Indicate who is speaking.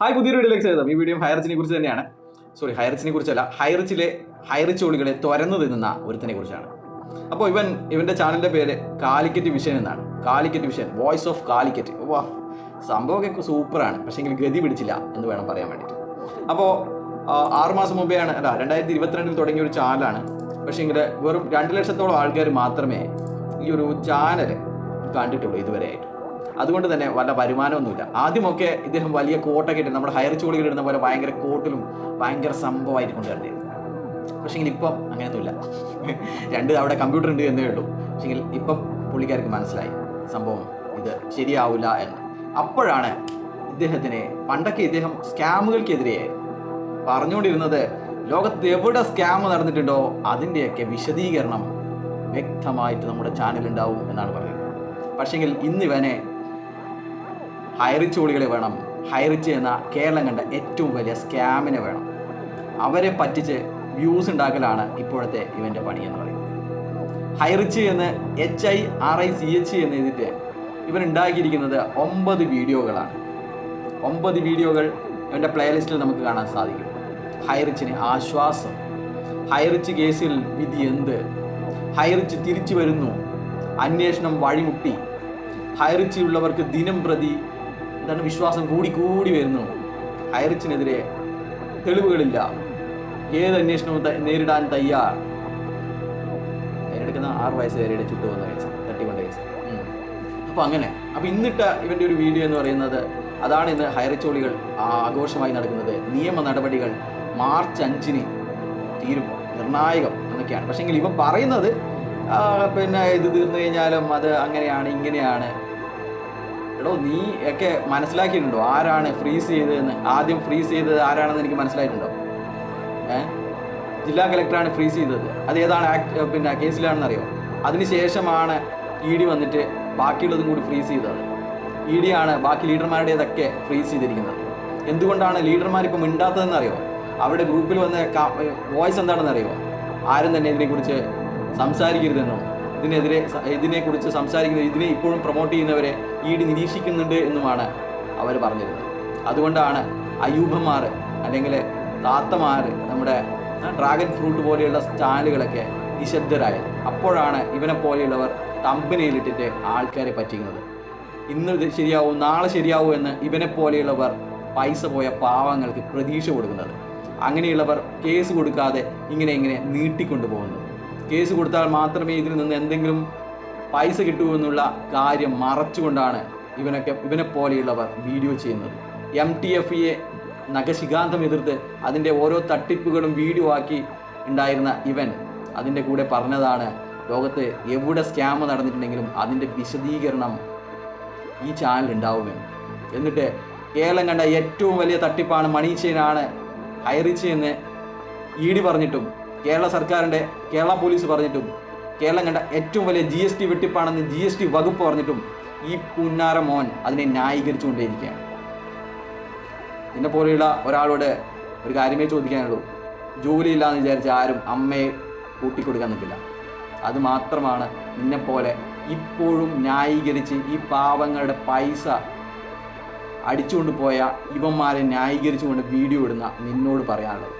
Speaker 1: Hi, പുതിയൊരു വീഡിയോയിലേക്ക് സ്വാഗതം. ഈ വീഡിയോ ഹൈറിച്ചിനെ കുറിച്ച് തന്നെയാണ്. ഹൈറിച്ചിനെ കുറിച്ചല്ല, ഹൈറിച്ചോളികളെ തുരന്നു തിന്നുന്ന ഒരുത്തിനെ കുറിച്ചാണ്. അപ്പോൾ ഇവൻ്റെ ചാനലിൻ്റെ പേര് കാലിക്കറ്റ് വിഷൻ എന്നാണ്. Calicut vision, voice of Calicut. വാ, സംഭവമൊക്കെ സൂപ്പറാണ്. പക്ഷേങ്കിൽ ഗതി പിടിച്ചില്ല എന്ന് വേണം പറയാൻ വേണ്ടിയിട്ട്. അപ്പോൾ 6 മാസം മുമ്പേ ആണ്, 2022 തുടങ്ങിയ ഒരു ചാനലാണ്. പക്ഷേങ്കിൽ വെറും 2 ലക്ഷത്തോളം ആൾക്കാർ മാത്രമേ ഈ ഒരു ചാനൽ കണ്ടിട്ടുള്ളൂ ഇതുവരെയായിട്ട്. അതുകൊണ്ട് തന്നെ വല്ല വരുമാനമൊന്നുമില്ല. ആദ്യമൊക്കെ ഇദ്ദേഹം വലിയ കോട്ടൊക്കെ ഇട്ട് നമ്മുടെ ഹൈറിച്ചോളികൾ ഇടുന്ന പോലെ ഭയങ്കര കോട്ടിലും ഭയങ്കര സംഭവമായിട്ട് കൊണ്ടുവരുന്നത്. പക്ഷേങ്കിൽ ഇപ്പം അങ്ങനെയൊന്നുമില്ല. അവിടെ കമ്പ്യൂട്ടർ ഉണ്ട് എന്നേ ഉള്ളൂ. പക്ഷേങ്കിൽ ഇപ്പം പുള്ളിക്കാർക്ക് മനസ്സിലായി സംഭവം ഇത് ശരിയാവില്ല എന്ന്. അപ്പോഴാണ് പണ്ടൊക്കെ ഇദ്ദേഹം സ്കാമുകൾക്കെതിരെയായി പറഞ്ഞുകൊണ്ടിരുന്നത്, ലോകത്ത് എവിടെ സ്കാം നടന്നിട്ടുണ്ടോ അതിൻ്റെയൊക്കെ വിശദീകരണം വ്യക്തമായിട്ട് നമ്മുടെ ചാനലുണ്ടാവും എന്നാണ് പറയുന്നത്. പക്ഷേങ്കിൽ ഇന്നിവനെ ഹൈറിച്ചോളികളെ വേണം. ഹൈറിച്ച് എന്ന കേരളം കണ്ട ഏറ്റവും വലിയ സ്കാമിനെ വേണം. അവരെ പറ്റിച്ച് വ്യൂസ് ഉണ്ടാക്കലാണ് ഇപ്പോഴത്തെ ഇവൻ്റെ പണി എന്ന് പറയുന്നത്. ഹൈറിച്ച് എന്ന് HIRICH എന്ന് എഴുതിയിട്ട് ഇവൻ ഉണ്ടാക്കിയിരിക്കുന്നത് 9 വീഡിയോകളാണ്. 9 വീഡിയോകൾ ഇവൻ്റെ പ്ലേലിസ്റ്റിൽ നമുക്ക് കാണാൻ സാധിക്കും. ഹൈറിച്ചിന് ആശ്വാസം, ഹൈറിച്ച് കേസിൽ വിധി എന്ത്, ഹൈറിച്ച് തിരിച്ചു വരുന്നു, അന്വേഷണം വഴിമുട്ടി, ഹൈറിച്ചിലുള്ളവർക്ക് ദിനം പ്രതി വിശ്വാസം കൂടി വരുന്നു, ഹൈറിച്ചിനെതിരെ തെളിവുകളില്ല, ഏത് അന്വേഷണവും നേരിടാൻ തയ്യാർ. അതിനെടുക്കുന്ന 6 വയസ്സുകാരിയുടെ ചുട്ടുവന്ന കേസ്, തട്ടിക്കൊണ്ട കേസ്. അപ്പോൾ ഇന്നിട്ട ഇവൻ്റെ ഒരു വീഡിയോ എന്ന് പറയുന്നത് അതാണ്. ഇന്ന് ഹൈറിച്ചോളികൾ ആഘോഷമായി നടക്കുന്നത്. നിയമ നടപടികൾ മാർച്ച് 5 തീരും, നിർണായകം എന്നൊക്കെയാണ്. പക്ഷേങ്കിൽ ഇവൻ പറയുന്നത് ഇത് തീർന്നു കഴിഞ്ഞാലും അത് അങ്ങനെയാണ് ഇങ്ങനെയാണ്. എടോ, നീ ഒക്കെ മനസ്സിലാക്കിയിട്ടുണ്ടോ ആരാണ് ഫ്രീസ് ചെയ്തതെന്ന്? ആദ്യം ഫ്രീസ് ചെയ്തത് ആരാണെന്ന് എനിക്ക് മനസ്സിലായിട്ടുണ്ടോ? ജില്ലാ കളക്ടറാണ് ഫ്രീസ് ചെയ്തത്. അത് ഏതാണ് കേസിലാണെന്നറിയോ? അതിനുശേഷമാണ് ED വന്നിട്ട് ബാക്കിയുള്ളതും കൂടി ഫ്രീസ് ചെയ്തത്. ED ആണ് ബാക്കി ലീഡർമാരുടേതൊക്കെ ഫ്രീസ് ചെയ്തിരിക്കുന്നത്. എന്തുകൊണ്ടാണ് ലീഡർമാരിപ്പോൾ മിണ്ടാത്തതെന്നറിയോ? അവരുടെ ഗ്രൂപ്പിൽ വന്ന വോയിസ് എന്താണെന്നറിയോ? ആരും തന്നെ ഇതിനെക്കുറിച്ച് സംസാരിക്കരുതെന്നും ഇതിനെക്കുറിച്ച് സംസാരിക്കുന്നത്, ഇതിനെ ഇപ്പോഴും പ്രൊമോട്ട് ചെയ്യുന്നവരെ ED നിരീക്ഷിക്കുന്നുണ്ട് എന്നുമാണ് അവർ പറഞ്ഞിരുന്നത്. അതുകൊണ്ടാണ് അയ്യൂബന്മാർ അല്ലെങ്കിൽ താത്തമാർ, നമ്മുടെ ഡ്രാഗൺ ഫ്രൂട്ട് പോലെയുള്ള ചാനലുകളൊക്കെ നിശബ്ദരായത്. അപ്പോഴാണ് ഇവനെ പോലെയുള്ളവർ തമ്പനയിലിട്ടിട്ട് ആൾക്കാരെ പറ്റിക്കുന്നത്. ഇന്ന് ശരിയാവും, നാളെ ശരിയാവും എന്ന് ഇവനെ പോലെയുള്ളവർ പൈസ പോയ പാവങ്ങൾക്ക് പ്രതീക്ഷ കൊടുക്കുന്നത്. അങ്ങനെയുള്ളവർ കേസ് കൊടുക്കാതെ ഇങ്ങനെ നീട്ടിക്കൊണ്ടു പോകുന്നത്. കേസ് കൊടുത്താൽ മാത്രമേ ഇതിൽ നിന്ന് എന്തെങ്കിലും പൈസ കിട്ടൂ എന്നുള്ള കാര്യം മറച്ചുകൊണ്ടാണ് ഇവനെ പോലെയുള്ളവർ വീഡിയോ ചെയ്യുന്നത്. MTFE നഖശിഖാന്തം എതിർത്ത് അതിൻ്റെ ഓരോ തട്ടിപ്പുകളും വീഡിയോ ആക്കി ഉണ്ടായിരുന്ന ഇവൻ അതിൻ്റെ കൂടെ പറഞ്ഞതാണ്, ലോകത്ത് എവിടെ സ്കാം നടന്നിട്ടുണ്ടെങ്കിലും അതിൻ്റെ വിശദീകരണം ഈ ചാനൽ ഉണ്ടാവുമെന്ന്. എന്നിട്ട് കേരളം കണ്ട ഏറ്റവും വലിയ തട്ടിപ്പാണ്, മണി ചെയിനാണ് ഹൈറിച്ച് എന്ന് ED പറഞ്ഞിട്ടും, കേരള പോലീസ് പറഞ്ഞിട്ടും, കേരളം കണ്ട ഏറ്റവും വലിയ GST വെട്ടിപ്പാണെന്ന് GST വകുപ്പ് പറഞ്ഞിട്ടും ഈ പുന്നാര മോൻ അതിനെ ന്യായീകരിച്ചുകൊണ്ടേയിരിക്കുകയാണ്. ഇതിനെ പോലെയുള്ള ഒരാളോട് ഒരു കാര്യമേ ചോദിക്കാനുള്ളൂ. ജോലിയില്ലാന്ന് വിചാരിച്ച് ആരും അമ്മയെ കൂട്ടിക്കൊടുക്കാൻ നിൽക്കില്ല. അത് മാത്രമാണ് നിന്നെപ്പോലെ ഇപ്പോഴും ന്യായീകരിച്ച് ഈ പാവങ്ങളുടെ പൈസ അടിച്ചുകൊണ്ട് പോയ ഇവന്മാരെ ന്യായീകരിച്ചുകൊണ്ട് വീഡിയോ ഇടുന്ന നിന്നോട് പറയാനുള്ളത്.